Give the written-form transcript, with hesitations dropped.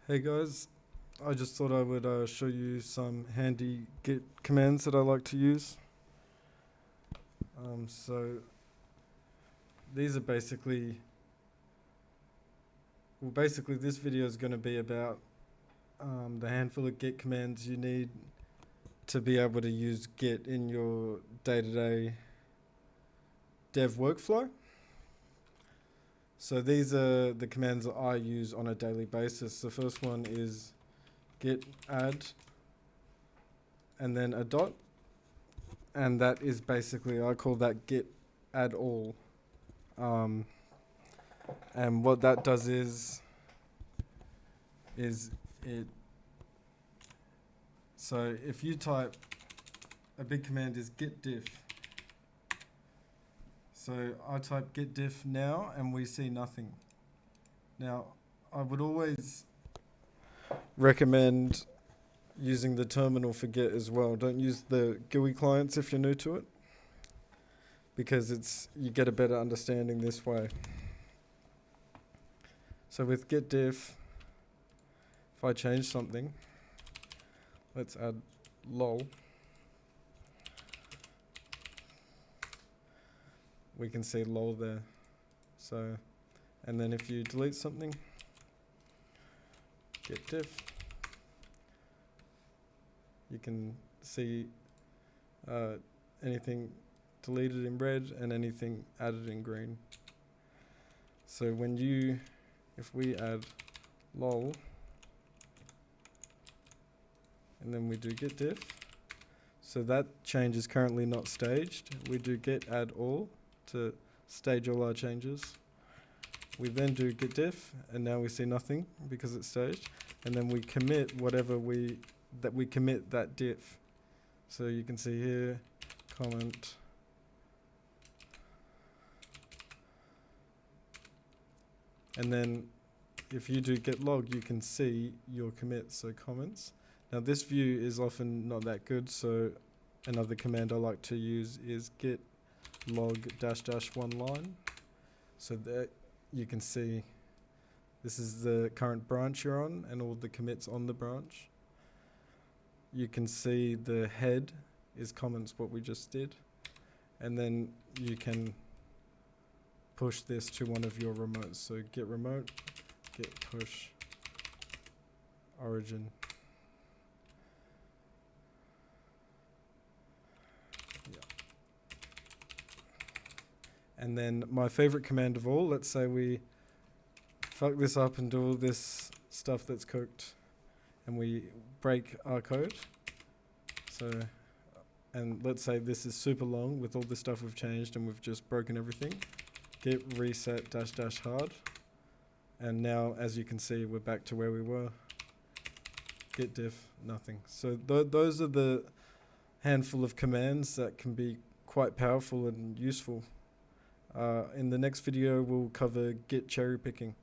Hey guys, I just thought I would show you some handy Git commands that I like to use. So these are basically this video is going to be about the handful of Git commands you need to be able to use Git in your day-to-day dev workflow. So these are the commands that I use on a daily basis. The first one is git add and then a dot, and that is basically, I call that git add all. And what that does is it, so if you type, a big command is git diff. So I type git diff now and we see nothing. Now, I would always recommend using the terminal for Git as well. Don't use the GUI clients if you're new to it, because you get a better understanding this way. So with git diff, if I change something, let's add lol, we can see lol there. So, and then if you delete something, git diff, you can see anything deleted in red and anything added in green. So if we add lol, and then we do git diff, so that change is currently not staged. We do git add all to stage all our changes. We then do git diff, and now we see nothing because it's staged. And then we commit we commit that diff. So you can see here, comment, and then if you do git log, you can see your commits, so comments. Now this view is often not that good, so another command I like to use is git log -- one line. So that you can see this is the current branch you're on and all the commits on the branch. You can see the head is comments, what we just did. And then you can push this to one of your remotes. So git remote, git push origin. Yeah. And then my favorite command of all, let's say we fuck this up and do all this stuff that's cooked and we break our code. So, and let's say this is super long with all the stuff we've changed and we've just broken everything. Git reset -- hard. And now, as you can see, we're back to where we were. Git diff, nothing. So those are the handful of commands that can be quite powerful and useful. In the next video, we'll cover Git cherry picking.